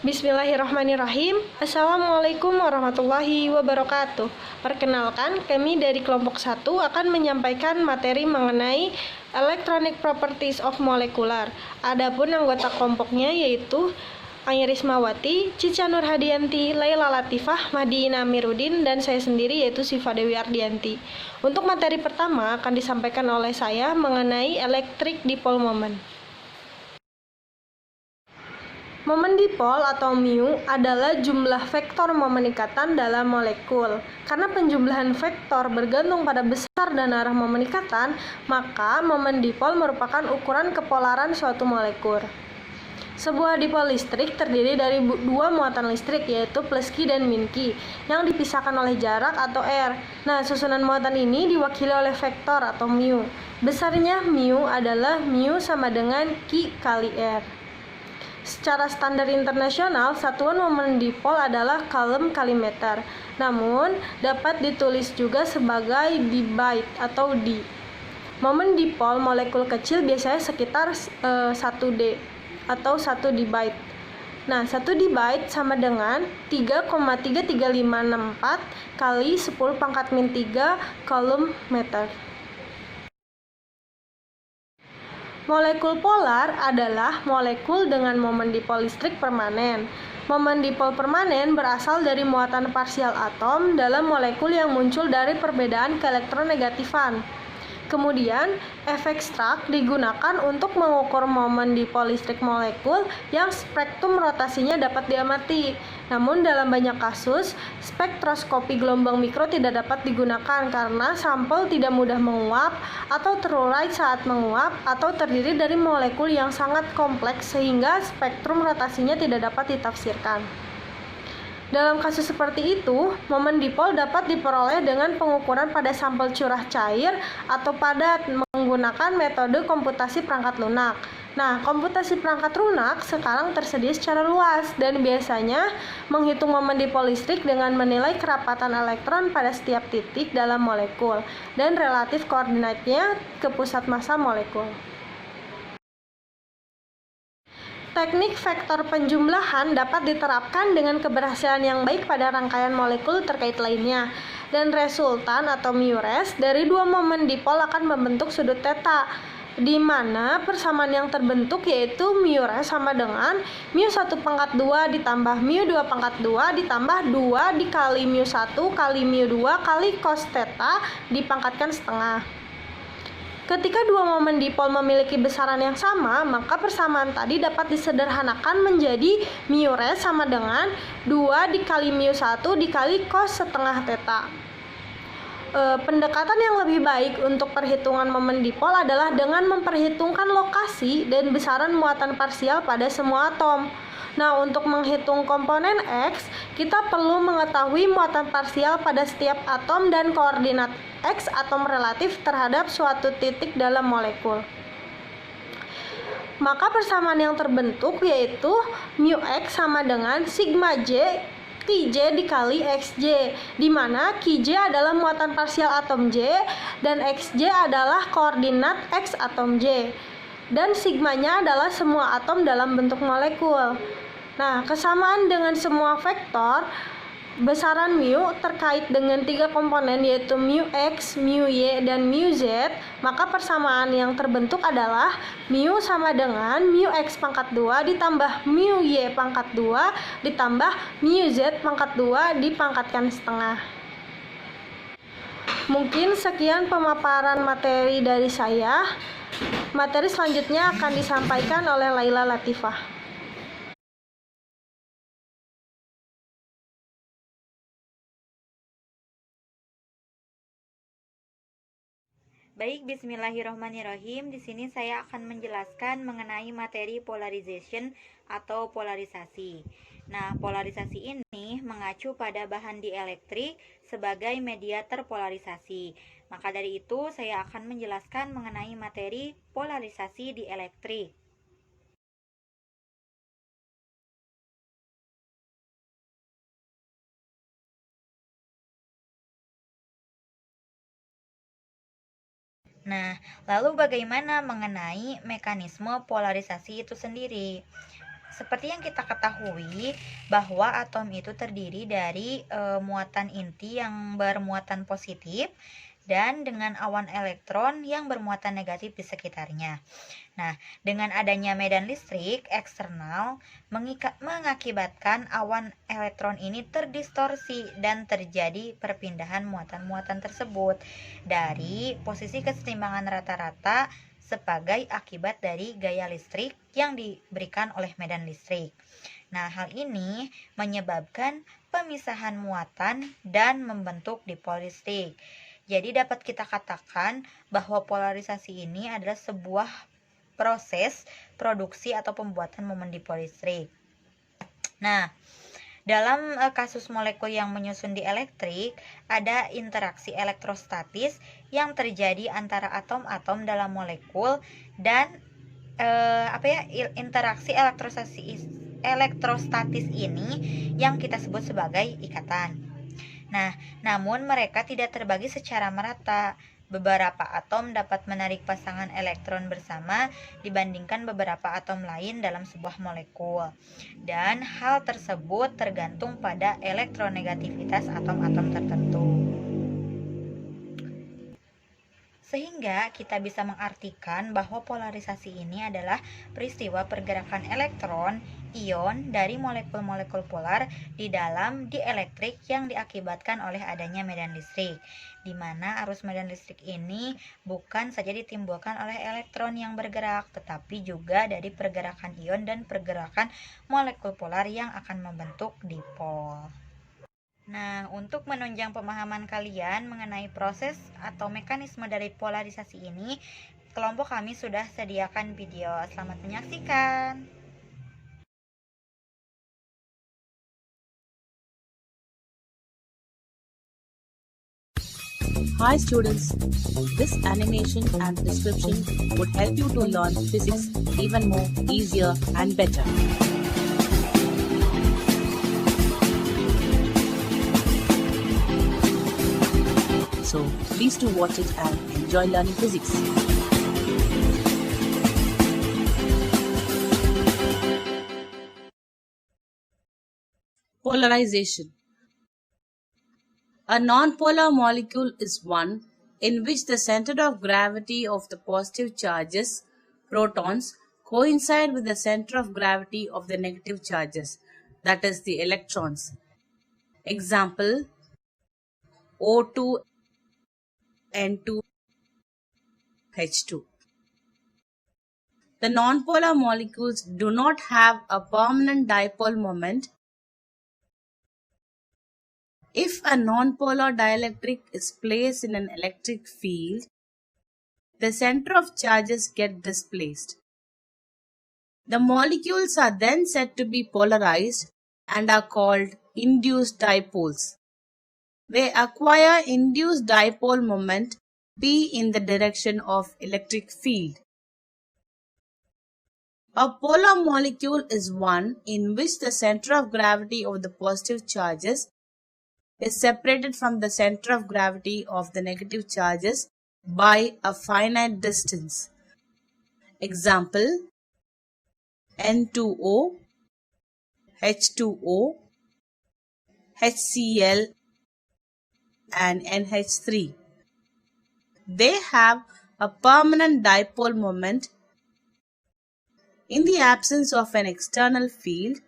Bismillahirrahmanirrahim. Assalamualaikum warahmatullahi wabarakatuh. Perkenalkan, kami dari kelompok 1 akan menyampaikan materi mengenai Electronic Properties of Molecular. Adapun anggota kelompoknya yaitu Anya Rismawati, Cica Nurhadianti, Laila Latifah, Mahdiina Amiruddin, dan saya sendiri yaitu Siva Dewi Ardianti. Untuk materi pertama akan disampaikan oleh saya mengenai Electric Dipole Moment. Momen dipol atau mu adalah jumlah vektor momen ikatan dalam molekul. Karena penjumlahan vektor bergantung pada besar dan arah momen ikatan, maka momen dipol merupakan ukuran kepolaran suatu molekul. Sebuah dipol listrik terdiri dari dua muatan listrik, yaitu plus Q dan min Q, yang dipisahkan oleh jarak atau R. Nah, susunan muatan ini diwakili oleh vektor atau mu. Besarnya mu adalah mu sama dengan Q kali R. Secara standar internasional, satuan momen dipol adalah coulomb kali meter. Namun, dapat ditulis juga sebagai dbyte atau d. Momen dipol molekul kecil biasanya sekitar 1D atau 1 dbyte. Nah, 1 dbyte sama dengan 3,33564 kali 10 pangkat min 3 coulomb meter. Molekul polar adalah molekul dengan momen dipol listrik permanen. Momen dipol permanen berasal dari muatan parsial atom dalam molekul yang muncul dari perbedaan keelektronegatifan. Kemudian, efek Stark digunakan untuk mengukur momen dipol listrik molekul yang spektrum rotasinya dapat diamati. Namun dalam banyak kasus, spektroskopi gelombang mikro tidak dapat digunakan karena sampel tidak mudah menguap atau terurai saat menguap atau terdiri dari molekul yang sangat kompleks sehingga spektrum rotasinya tidak dapat ditafsirkan. Dalam kasus seperti itu, momen dipol dapat diperoleh dengan pengukuran pada sampel curah cair atau padat menggunakan metode komputasi perangkat lunak. Nah, komputasi perangkat lunak sekarang tersedia secara luas dan biasanya menghitung momen dipol listrik dengan menilai kerapatan elektron pada setiap titik dalam molekul dan relatif koordinatnya ke pusat massa molekul. Teknik vektor penjumlahan dapat diterapkan dengan keberhasilan yang baik pada rangkaian molekul terkait lainnya, dan resultan atau mu-res dari dua momen dipol akan membentuk sudut theta, di mana persamaan yang terbentuk yaitu mu-res sama dengan mu1 pangkat 2 ditambah mu2 pangkat 2 ditambah 2 dikali mu1 kali mu2 kali cos theta dipangkatkan setengah. Ketika dua momen dipol memiliki besaran yang sama, maka persamaan tadi dapat disederhanakan menjadi mu-res sama dengan 2 dikali mu1 dikali cos setengah theta. Pendekatan yang lebih baik untuk perhitungan momen dipol adalah dengan memperhitungkan lokasi dan besaran muatan parsial pada semua atom. Nah, untuk menghitung komponen X, kita perlu mengetahui muatan parsial pada setiap atom dan koordinat X atom relatif terhadap suatu titik dalam molekul. Maka persamaan yang terbentuk yaitu mu-X sama dengan sigma J Qj dikali Xj, di mana Qj adalah muatan parsial atom J dan Xj adalah koordinat X atom J, dan sigmanya adalah semua atom dalam bentuk molekul. Nah, kesamaan dengan semua vektor besaran mu terkait dengan tiga komponen yaitu mu-X, mu-Y, dan mu-Z, maka persamaan yang terbentuk adalah mu sama dengan mu-X pangkat 2 ditambah mu-Y pangkat 2 ditambah mu-Z pangkat 2 dipangkatkan setengah. Mungkin sekian pemaparan materi dari saya. Materi selanjutnya akan disampaikan oleh Laila Latifah. Baik, bismillahirrahmanirrahim. Di sini saya akan menjelaskan mengenai materi polarization atau polarisasi. Nah, polarisasi ini mengacu pada bahan dielektrik sebagai media terpolarisasi. Maka dari itu, saya akan menjelaskan mengenai materi polarisasi dielektrik. Nah, lalu bagaimana mengenai mekanisme polarisasi itu sendiri? seperti yang kita ketahui bahwa atom itu terdiri dari muatan inti yang bermuatan positif dan dengan awan elektron yang bermuatan negatif di sekitarnya. Nah, dengan adanya medan listrik eksternal mengakibatkan awan elektron ini terdistorsi dan terjadi perpindahan muatan-muatan tersebut dari posisi kesetimbangan rata-rata sebagai akibat dari gaya listrik yang diberikan oleh medan listrik. Nah, hal ini menyebabkan pemisahan muatan dan membentuk dipol listrik. Jadi dapat kita katakan bahwa polarisasi ini adalah sebuah proses produksi atau pembuatan momen dipol listrik. Nah, dalam kasus molekul yang menyusun di elektrik, ada interaksi elektrostatis yang terjadi antara atom-atom dalam molekul dan interaksi elektrostatis ini yang kita sebut sebagai ikatan. Nah, namun mereka tidak terbagi secara merata. Beberapa atom dapat menarik pasangan elektron bersama dibandingkan beberapa atom lain dalam sebuah molekul. Dan hal tersebut tergantung pada elektronegativitas atom-atom tertentu. Sehingga kita bisa mengartikan bahwa polarisasi ini adalah peristiwa pergerakan elektron, ion dari molekul-molekul polar di dalam dielektrik yang diakibatkan oleh adanya medan listrik, di mana arus medan listrik ini bukan saja ditimbulkan oleh elektron yang bergerak, tetapi juga dari pergerakan ion dan pergerakan molekul polar yang akan membentuk dipol. Nah, untuk menunjang pemahaman kalian mengenai proses atau mekanisme dari polarisasi ini, kelompok kami sudah sediakan video. Selamat menyaksikan. Hi students, this animation and description would help you to learn physics even more easier and better. So please do watch it and enjoy learning physics. Polarization. A nonpolar molecule is one in which the center of gravity of the positive charges, protons, coincide with the center of gravity of the negative charges, that is the electrons. Example, O2 N2 H2. The nonpolar molecules do not have a permanent dipole moment. If a nonpolar dielectric is placed in an electric field, the center of charges get displaced. The molecules are then said to be polarized and are called induced dipoles. They acquire induced dipole moment P in the direction of electric field. A polar molecule is one in which the center of gravity of the positive charges is separated from the center of gravity of the negative charges by a finite distance. Example, N2O, H2O, HCl and NH3. They have a permanent dipole moment. In the absence of an external field,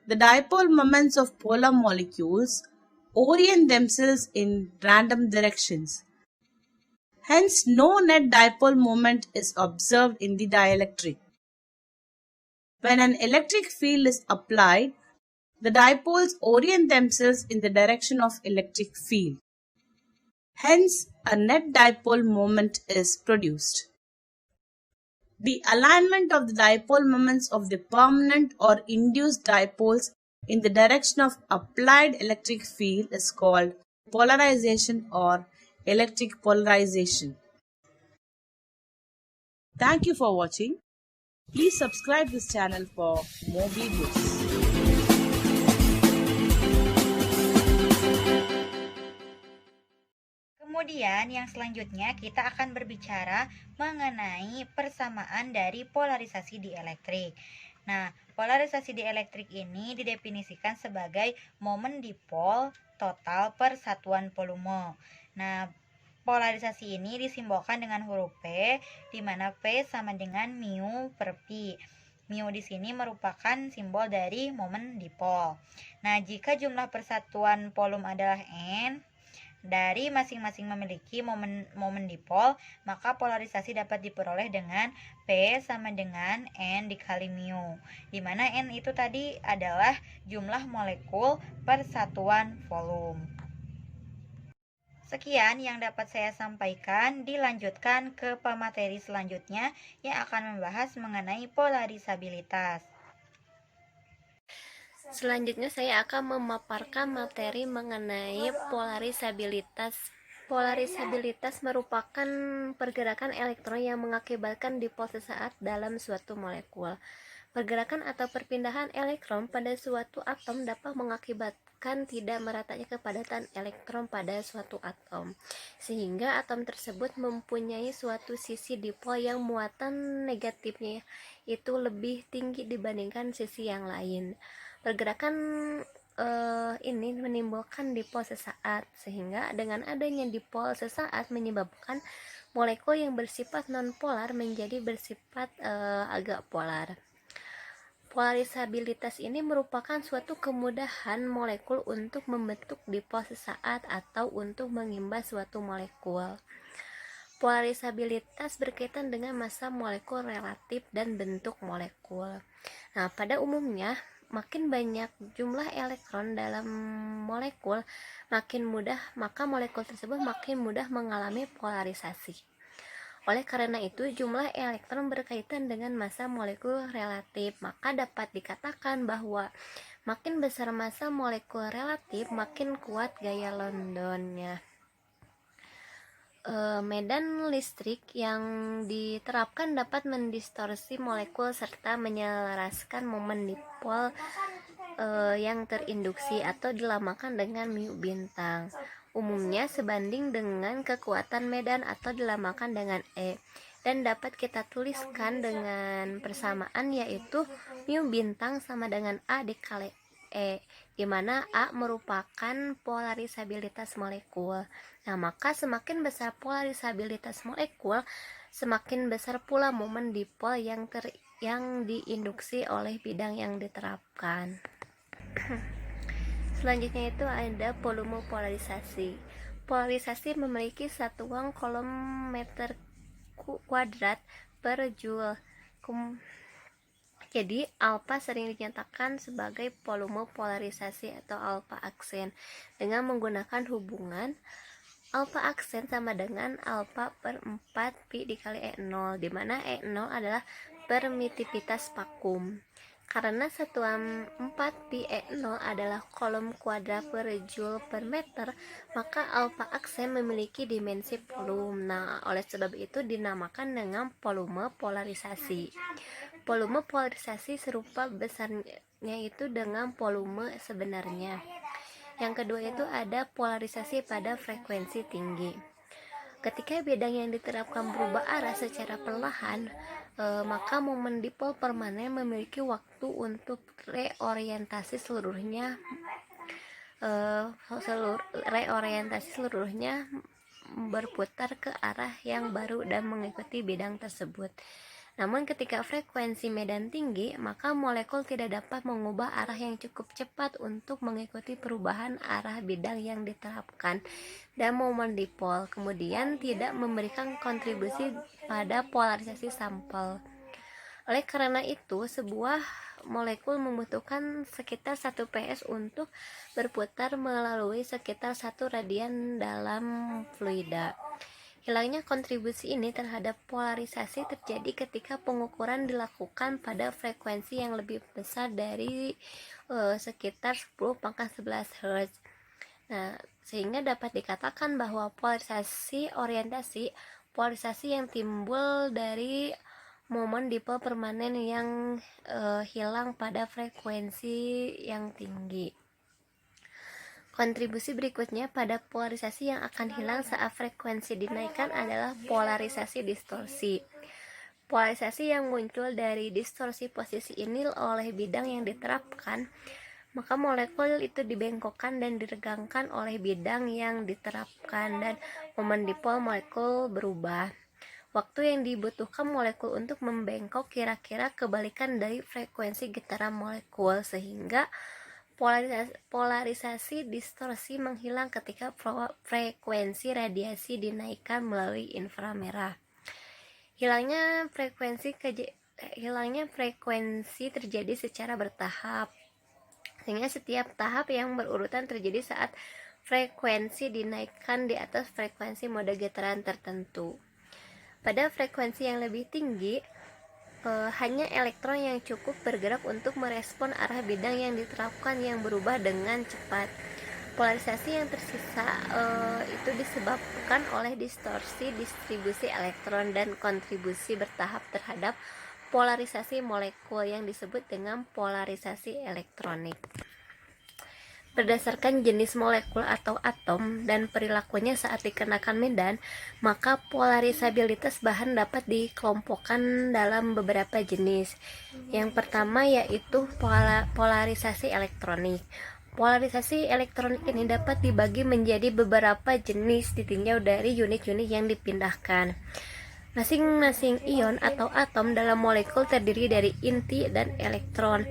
the dipole moments of polar molecules orient themselves in random directions. Hence, no net dipole moment is observed in the dielectric. When an electric field is applied, the dipoles orient themselves in the direction of electric field. Hence, a net dipole moment is produced. The alignment of the dipole moments of the permanent or induced dipoles in the direction of applied electric field is called polarization or electric polarization. Thank you for watching. Please subscribe this channel for more videos. Kemudian yang selanjutnya kita akan berbicara mengenai persamaan dari polarisasi di elektrik. Nah, polarisasi dielektrik ini didefinisikan sebagai momen dipol total per satuan volume. Nah, polarisasi ini disimbolkan dengan huruf P, di mana P sama dengan mu per pi. Mu di sini merupakan simbol dari momen dipol. Nah, jika jumlah persatuan volume adalah N, dari masing-masing memiliki momen dipol, maka polarisasi dapat diperoleh dengan P sama dengan N dikali mu, di mana N itu tadi adalah jumlah molekul per satuan volume. Sekian yang dapat saya sampaikan, dilanjutkan ke pemateri selanjutnya yang akan membahas mengenai polarisabilitas. Selanjutnya saya akan memaparkan materi mengenai polarisabilitas. Polarisabilitas merupakan pergerakan elektron yang mengakibatkan dipol sesaat dalam suatu molekul. Pergerakan atau perpindahan elektron pada suatu atom dapat mengakibatkan tidak meratanya kepadatan elektron pada suatu atom, sehingga atom tersebut mempunyai suatu sisi dipol yang muatan negatifnya itu lebih tinggi dibandingkan sisi yang lain. Pergerakan ini menimbulkan dipol sesaat, sehingga dengan adanya dipol sesaat menyebabkan molekul yang bersifat nonpolar menjadi bersifat agak polar. Polarisabilitas ini merupakan suatu kemudahan molekul untuk membentuk dipol sesaat atau untuk mengimbas suatu molekul. Polarisabilitas berkaitan dengan massa molekul relatif dan bentuk molekul. Nah, pada umumnya makin banyak jumlah elektron dalam molekul, maka molekul tersebut makin mudah mengalami polarisasi. Oleh karena itu, jumlah elektron berkaitan dengan massa molekul relatif, maka dapat dikatakan bahwa makin besar massa molekul relatif, makin kuat gaya Londonnya. Medan listrik yang diterapkan dapat mendistorsi molekul serta menyelaraskan momen dipol yang terinduksi atau dinamakan dengan mu bintang. Umumnya sebanding dengan kekuatan medan atau dinamakan dengan E, dan dapat kita tuliskan dengan persamaan yaitu mu bintang sama dengan A dikali E, di mana A merupakan polarisabilitas molekul. Nah, maka semakin besar polarisabilitas molekul, semakin besar pula momen dipol yang diinduksi oleh bidang yang diterapkan. Selanjutnya itu ada volume polarisasi. Polarisasi memiliki satuan kolom meter kuadrat per joule. Jadi alpha sering dinyatakan sebagai volume polarisasi atau alpha aksen dengan menggunakan hubungan alpha aksen sama dengan alpha per 4 pi dikali E0, di mana E0 adalah permitivitas vakum. Karena satuan 4 pi E0 adalah kolom kuadrat per joule per meter, maka alpha aksen memiliki dimensi volume. Nah, oleh sebab itu dinamakan dengan volume polarisasi. Volume polarisasi serupa besarnya itu dengan volume sebenarnya. Yang kedua itu ada polarisasi pada frekuensi tinggi. Ketika bidang yang diterapkan berubah arah secara perlahan, maka momen dipol permanen memiliki waktu untuk reorientasi seluruhnya berputar ke arah yang baru dan mengikuti bidang tersebut. Namun ketika frekuensi medan tinggi, maka molekul tidak dapat mengubah arah yang cukup cepat untuk mengikuti perubahan arah bidang yang diterapkan, dan momen dipol kemudian tidak memberikan kontribusi pada polarisasi sampel. Oleh karena itu, sebuah molekul membutuhkan sekitar 1 ps untuk berputar melalui sekitar 1 radian dalam fluida. Hilangnya kontribusi ini terhadap polarisasi terjadi ketika pengukuran dilakukan pada frekuensi yang lebih besar dari sekitar 10 pangkat 11 Hz. Nah, sehingga dapat dikatakan bahwa polarisasi yang timbul dari momen dipol permanen yang hilang pada frekuensi yang tinggi. Kontribusi berikutnya pada polarisasi yang akan hilang saat frekuensi dinaikkan adalah polarisasi distorsi. polarisasi yang muncul dari distorsi posisi ini oleh bidang yang diterapkan, maka molekul itu dibengkokkan dan diregangkan oleh bidang yang diterapkan dan momen dipol molekul berubah. Waktu yang dibutuhkan molekul untuk membengkok kira-kira kebalikan dari frekuensi getaran molekul, sehingga polarisasi distorsi menghilang ketika frekuensi radiasi dinaikkan melalui inframerah. Hilangnya frekuensi terjadi secara bertahap, sehingga setiap tahap yang berurutan terjadi saat frekuensi dinaikkan di atas frekuensi mode getaran tertentu. Pada frekuensi yang lebih tinggi, hanya elektron yang cukup bergerak untuk merespon arah bidang yang diterapkan yang berubah dengan cepat. Polarisasi yang tersisa itu disebabkan oleh distorsi distribusi elektron dan kontribusi bertahap terhadap polarisasi molekul yang disebut dengan polarisasi elektronik. Berdasarkan jenis molekul atau atom dan perilakunya saat dikenakan medan, maka polarisabilitas bahan dapat dikelompokkan dalam beberapa jenis. Yang pertama yaitu polarisasi elektronik. Polarisasi elektronik ini dapat dibagi menjadi beberapa jenis ditinjau dari unit-unit yang dipindahkan. Masing-masing ion atau atom dalam molekul terdiri dari inti dan elektron.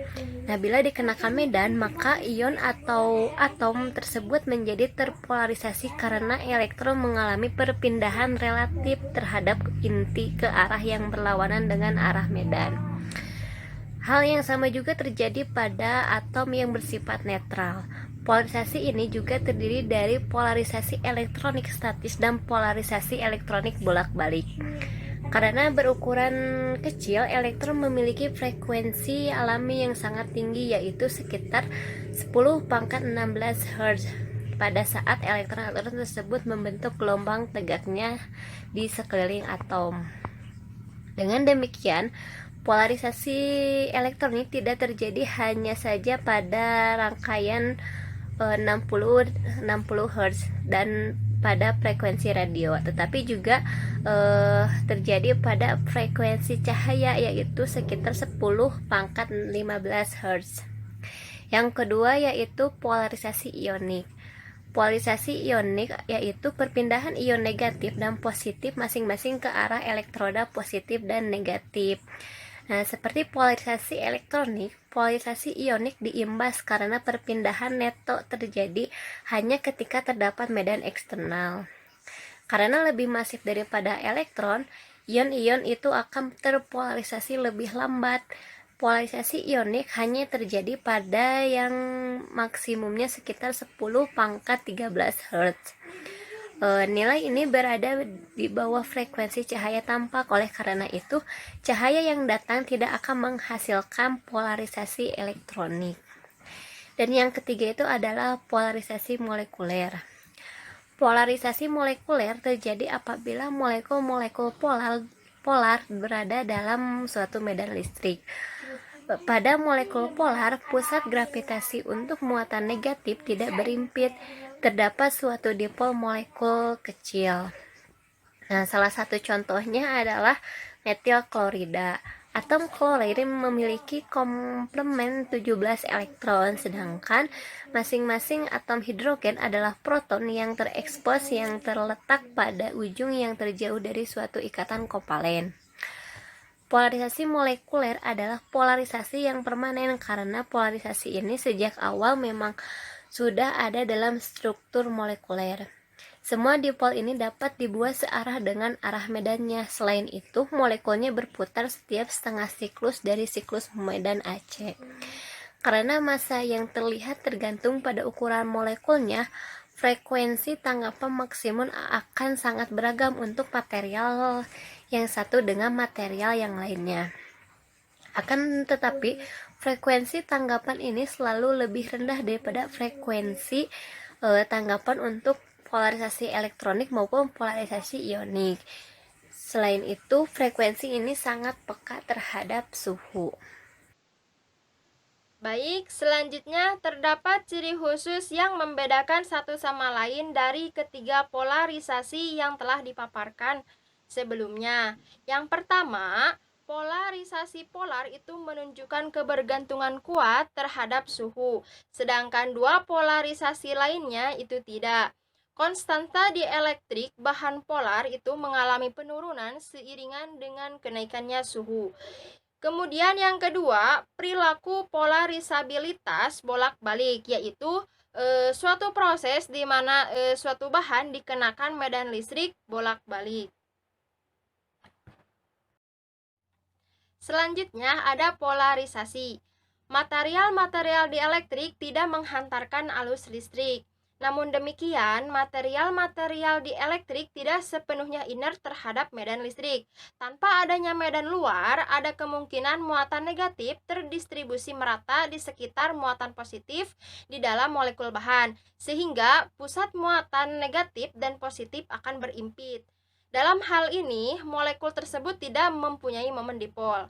Nah, bila dikenakan medan, maka ion atau atom tersebut menjadi terpolarisasi karena elektron mengalami perpindahan relatif terhadap inti ke arah yang berlawanan dengan arah medan. Hal yang sama juga terjadi pada atom yang bersifat netral. Polarisasi ini juga terdiri dari polarisasi elektronik statis dan polarisasi elektronik bolak-balik. Karena berukuran kecil, elektron memiliki frekuensi alami yang sangat tinggi, yaitu sekitar 10⁻16 Hz pada saat elektron-elektron tersebut membentuk gelombang tegaknya di sekeliling atom. Dengan demikian, polarisasi elektronik tidak terjadi hanya saja pada rangkaian 60 Hz dan pada frekuensi radio, tetapi juga terjadi pada frekuensi cahaya, yaitu sekitar 10⁻15 Hz. Yang kedua yaitu polarisasi ionik. Polarisasi ionik yaitu perpindahan ion negatif dan positif masing-masing ke arah elektroda positif dan negatif. Nah, seperti polarisasi elektronik, polarisasi ionik diimbas karena perpindahan neto terjadi hanya ketika terdapat medan eksternal. Karena lebih masif daripada elektron, ion-ion itu akan terpolarisasi lebih lambat. Polarisasi ionik hanya terjadi pada yang maksimumnya sekitar 10⁻13 Hz. Nilai ini berada di bawah frekuensi cahaya tampak. Oleh karena itu, cahaya yang datang tidak akan menghasilkan polarisasi elektronik. Dan yang ketiga itu adalah polarisasi molekuler. Polarisasi molekuler terjadi apabila molekul-molekul polar berada dalam suatu medan listrik. Pada molekul polar, pusat gravitasi untuk muatan negatif tidak berimpit. Terdapat suatu dipol molekul kecil. Nah, salah satu contohnya adalah metil klorida. Atom klorid memiliki komplement 17 elektron, sedangkan masing-masing atom hidrogen adalah proton yang terekspos yang terletak pada ujung yang terjauh dari suatu ikatan kovalen. Polarisasi molekuler adalah polarisasi yang permanen karena polarisasi ini sejak awal memang sudah ada dalam struktur molekuler. Semua dipol ini dapat dibuat searah dengan arah medannya. Selain itu, molekulnya berputar setiap setengah siklus dari siklus medan AC. Karena massa yang terlihat tergantung pada ukuran molekulnya, frekuensi tanggapan maksimum akan sangat beragam untuk material yang satu dengan material yang lainnya. Akan tetapi, frekuensi tanggapan ini selalu lebih rendah daripada frekuensi tanggapan untuk polarisasi elektronik maupun polarisasi ionik. Selain itu, frekuensi ini sangat peka terhadap suhu. Baik, selanjutnya terdapat ciri khusus yang membedakan satu sama lain dari ketiga polarisasi yang telah dipaparkan. sebelumnya. Yang pertama, polarisasi polar itu menunjukkan kebergantungan kuat terhadap suhu, sedangkan dua polarisasi lainnya itu tidak. Konstanta dielektrik bahan polar itu mengalami penurunan seiringan dengan kenaikannya suhu. Kemudian yang kedua, perilaku polarisabilitas bolak-balik, yaitu suatu proses di mana suatu bahan dikenakan medan listrik bolak-balik. Selanjutnya ada polarisasi. Material-material dielektrik tidak menghantarkan arus listrik. Namun demikian, material-material dielektrik tidak sepenuhnya inert terhadap medan listrik. Tanpa adanya medan luar, ada kemungkinan muatan negatif terdistribusi merata di sekitar muatan positif di dalam molekul bahan, sehingga pusat muatan negatif dan positif akan berimpit. Dalam hal ini, molekul tersebut tidak mempunyai momen dipol.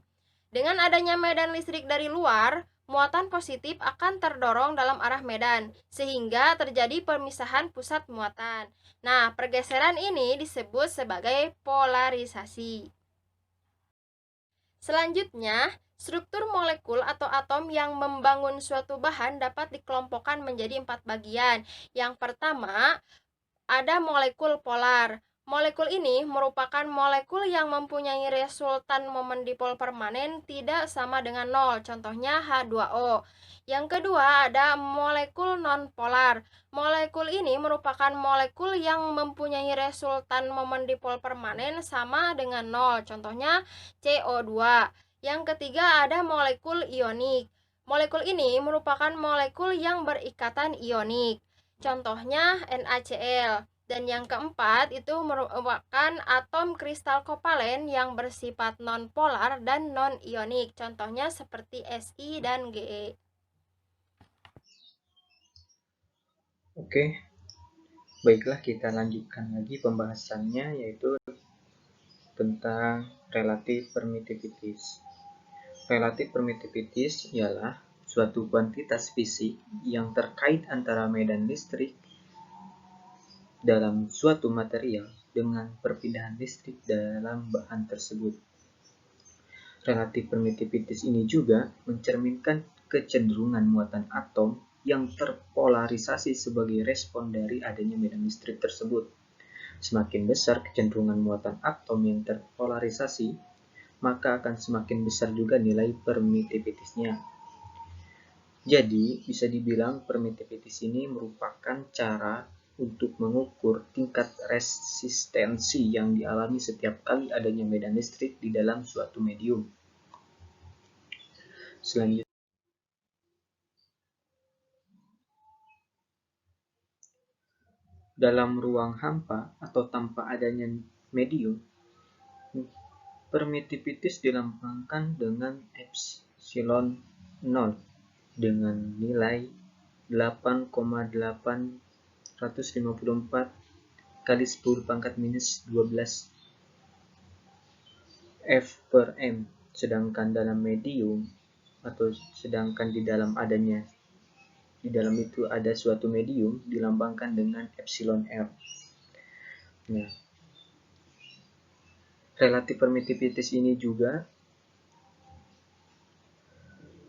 Dengan adanya medan listrik dari luar, muatan positif akan terdorong dalam arah medan, sehingga terjadi pemisahan pusat muatan. Nah, pergeseran ini disebut sebagai polarisasi. Selanjutnya, struktur molekul atau atom yang membangun suatu bahan dapat dikelompokkan menjadi 4 bagian. Yang pertama, ada molekul polar. Molekul ini merupakan molekul yang mempunyai resultan momen dipol permanen tidak sama dengan 0, contohnya H2O. Yang kedua ada molekul nonpolar. Molekul ini merupakan molekul yang mempunyai resultan momen dipol permanen sama dengan 0, contohnya CO2. Yang ketiga ada molekul ionik. Molekul ini merupakan molekul yang berikatan ionik, contohnya NaCl. Dan yang keempat itu merupakan atom kristal kovalen yang bersifat nonpolar dan non-ionik. Contohnya seperti Si dan Ge. Oke, baiklah kita lanjutkan lagi pembahasannya, yaitu tentang relative permittivities. Relative permittivities ialah suatu kuantitas fisik yang terkait antara medan listrik dalam suatu material dengan perpindahan listrik dalam bahan tersebut. Relative permittivities ini juga mencerminkan kecenderungan muatan atom yang terpolarisasi sebagai respon dari adanya medan listrik tersebut. Semakin besar kecenderungan muatan atom yang terpolarisasi, maka akan semakin besar juga nilai permittivities-nya. Jadi, bisa dibilang permittivities ini merupakan cara untuk mengukur tingkat resistensi yang dialami setiap kali adanya medan listrik di dalam suatu medium. Selanjutnya, dalam ruang hampa atau tanpa adanya medium, permittivities dilambangkan dengan epsilon 0 dengan nilai 8,854 kali 10 pangkat minus 12 F per M, sedangkan dalam medium atau sedangkan di dalam itu ada suatu medium dilambangkan dengan epsilon R. Nah, relative permittivities ini juga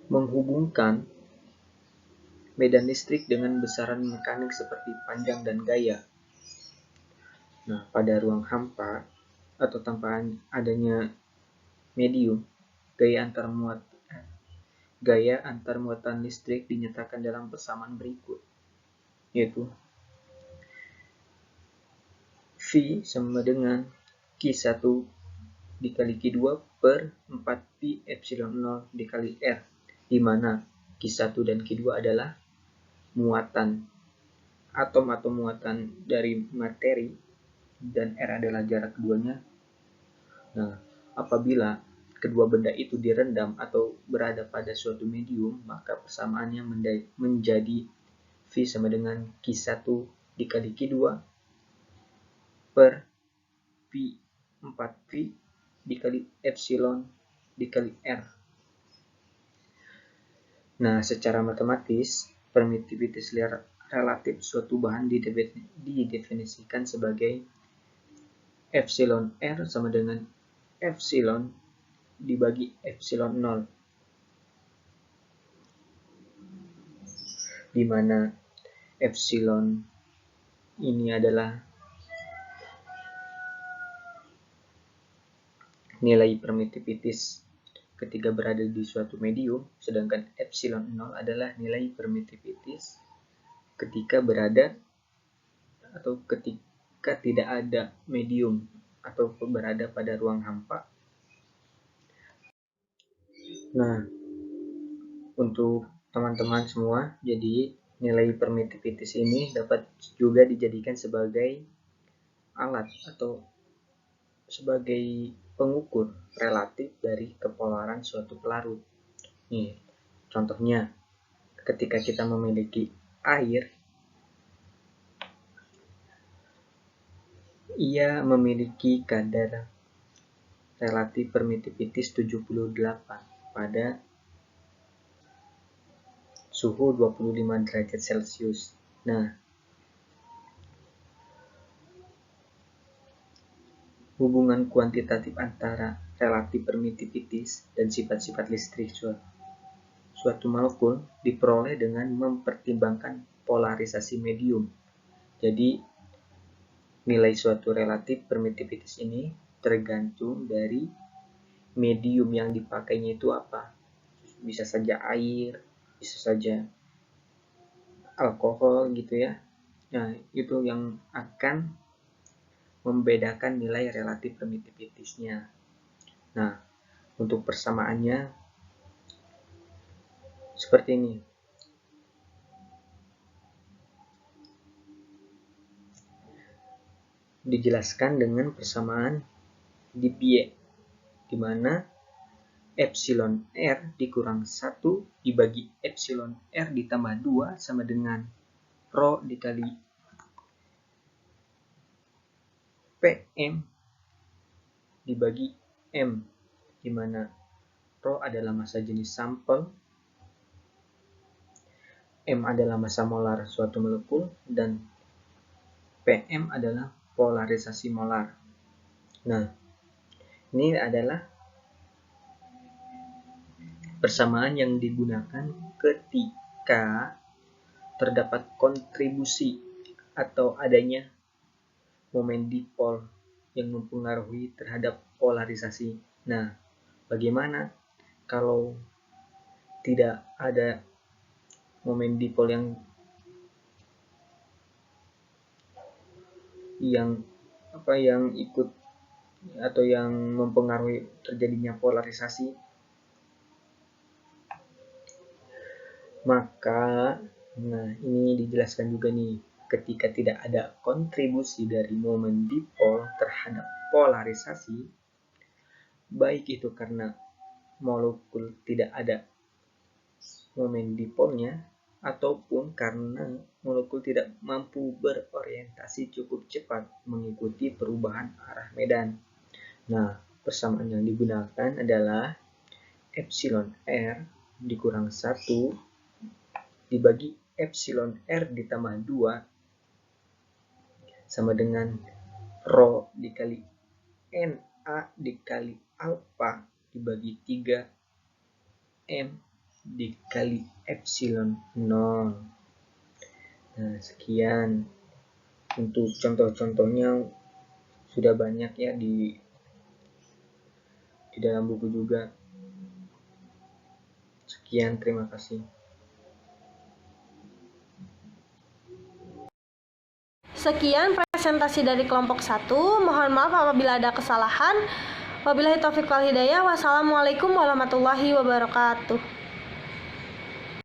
menghubungkan medan listrik dengan besaran mekanik seperti panjang dan gaya. Nah, pada ruang hampa atau tanpa adanya medium, gaya antar muatan listrik dinyatakan dalam persamaan berikut, yaitu V sama dengan Q1 dikali Q2 per 4Pi epsilon 0 dikali R, di mana Q1 dan Q2 adalah muatan atom atau muatan dari materi dan R adalah jarak keduanya. Nah, apabila kedua benda itu direndam atau berada pada suatu medium, maka persamaannya menjadi V sama dengan Q1 dikali Q2 per Pi 4V dikali epsilon dikali R. Nah, secara matematis, permittivities relatif suatu bahan didefinisikan sebagai epsilon R sama dengan epsilon dibagi epsilon 0, di mana epsilon ini adalah nilai permitivitas ketika berada di suatu medium, sedangkan epsilon 0 adalah nilai permitivitas ketika berada atau ketika tidak ada medium atau berada pada ruang hampa. Nah, untuk teman-teman semua, jadi nilai permitivitas ini dapat juga dijadikan sebagai alat atau sebagai pengukur relatif dari kepolaran suatu pelarut. Nih, contohnya ketika kita memiliki air, ia memiliki kadar relatif permitivitas 78 pada suhu 25 derajat Celcius. Nah, hubungan kuantitatif antara relatif permitivitas dan sifat-sifat listrik suatu molekul diperoleh dengan mempertimbangkan polarisasi medium. Jadi, nilai suatu relatif permitivitas ini tergantung dari medium yang dipakainya itu apa. Bisa saja air, bisa saja alkohol gitu ya. Nah, itu yang akan membedakan nilai relatif permitivitasnya. Nah, untuk persamaannya seperti ini. Dijelaskan dengan persamaan Debye, di mana epsilon R dikurang 1 dibagi epsilon R ditambah 2 sama dengan rho dikali PM dibagi M, di mana rho adalah massa jenis sampel, M adalah massa molar suatu molekul, dan PM adalah polarisasi molar. Nah, ini adalah persamaan yang digunakan ketika terdapat kontribusi atau adanya momen dipol yang mempengaruhi terhadap polarisasi. Nah, bagaimana kalau tidak ada momen dipol yang ikut atau yang mempengaruhi terjadinya polarisasi? Maka, ini dijelaskan juga nih, ketika tidak ada kontribusi dari momen dipol terhadap polarisasi, baik itu karena molekul tidak ada momen dipolnya, ataupun karena molekul tidak mampu berorientasi cukup cepat mengikuti perubahan arah medan. Nah, persamaan yang digunakan adalah epsilon R dikurang 1 dibagi epsilon R ditambah 2 sama dengan rho dikali Na dikali alfa dibagi 3 M dikali epsilon 0. Nah, sekian untuk contoh-contohnya, sudah banyak ya di dalam buku juga. Sekian, terima kasih. Sekian presentasi dari kelompok 1. Mohon maaf apabila ada kesalahan. Wabillahi taufiq wal hidayah. Wassalamualaikum warahmatullahi wabarakatuh.